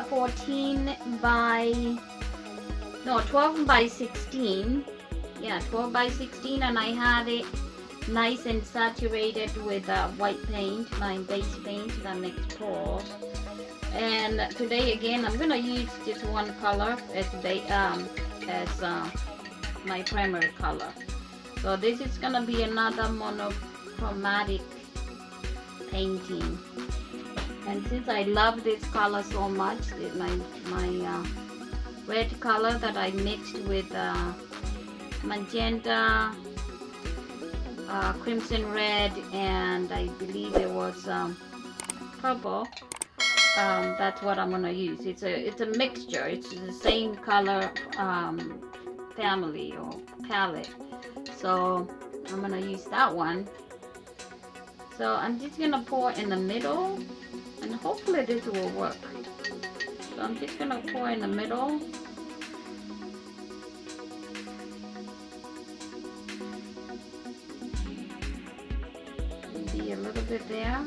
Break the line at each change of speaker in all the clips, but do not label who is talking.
14 by, no, 12 by 16. Yeah, 12 by 16, and I had it nice and saturated with white paint, my base paint that makes pores. And today again, I'm gonna use just one color as my primary color. So this is gonna be another monochromatic painting. And since I love this color so much, my red color that I mixed with magenta, crimson red, and I believe there was purple. That's what I'm gonna use. It's a mixture. It's the same color family or palette. So I'm gonna use that one. So I'm just gonna pour in the middle, and hopefully this will work. So I'm just gonna pour in the middle. Maybe a little bit there.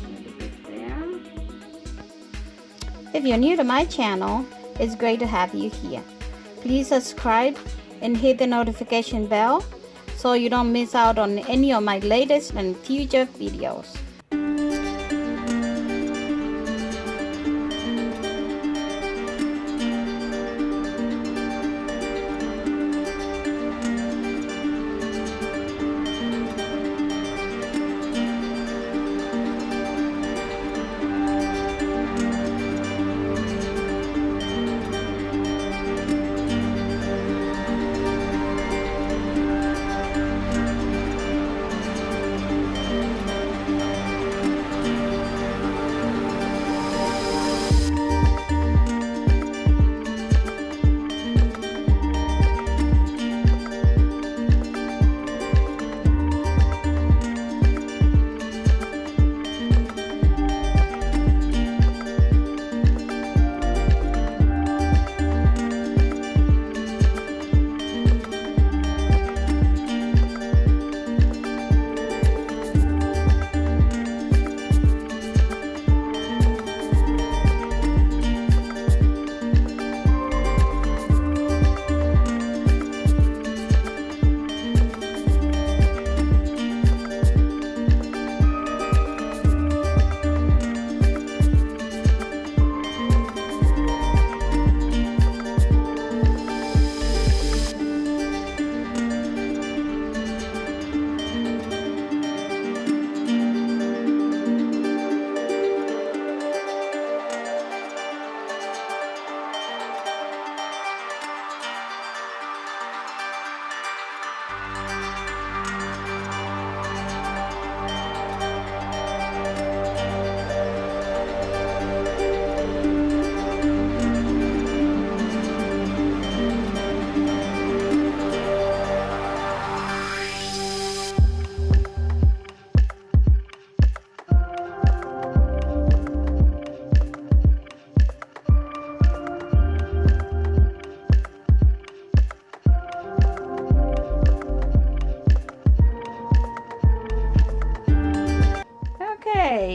A little bit there.
If you're new to my channel, it's great to have you here. Please subscribe and hit the notification bell so you don't miss out on any of my latest and future videos.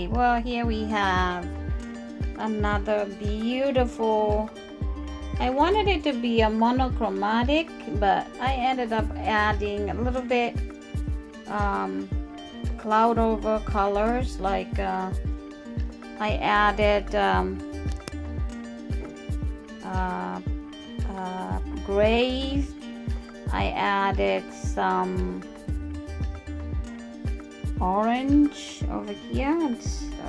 Well, here we have another beautiful. I wanted it to be a monochromatic, but I ended up adding a little bit cloud over colors, like I added grays. I added some orange over here, and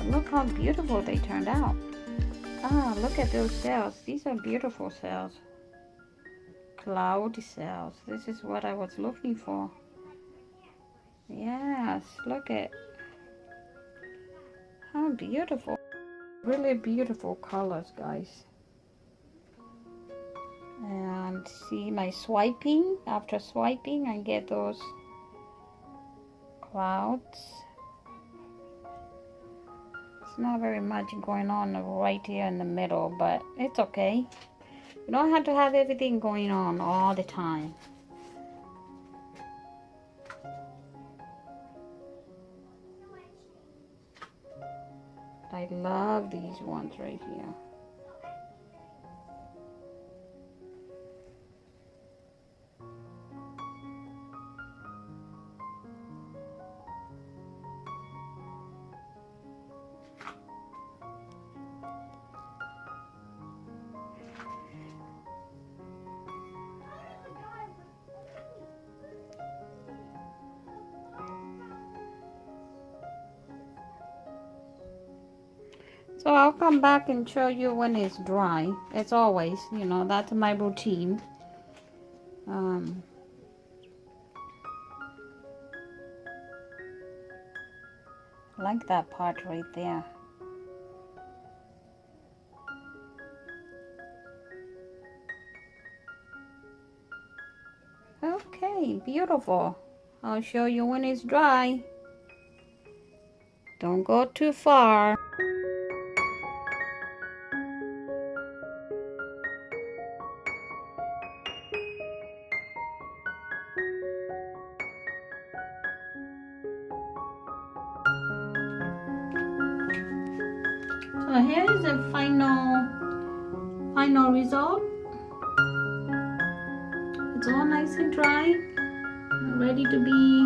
look how beautiful they turned out. Ah, look at those cells. These are beautiful cells. Cloud cells. This is what I was looking for. Yes, look at how beautiful. Really beautiful colors, guys. And see my swiping. After swiping, I get those clouds. It's not very much going on right here in the middle, but it's okay. You don't have to have everything going on all the time. I love these ones right here. So I'll come back and show you when it's dry. It's always, you know, that's my routine. I like that part right there. Okay, beautiful. I'll show you when it's dry. Don't go too far. So here is the final result. It's all nice and dry, ready to be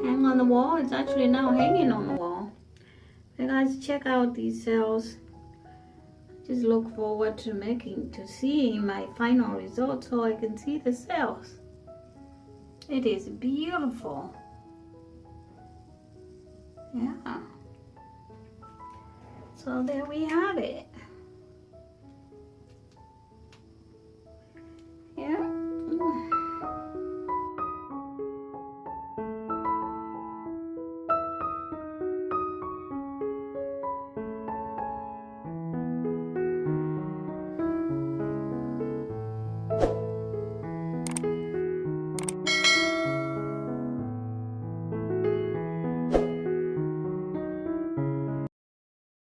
hang on the wall. It's actually now hanging on the wall. You guys check out these cells. Just look forward to seeing my final result so I can see the cells. It is beautiful. Yeah. So there we have it.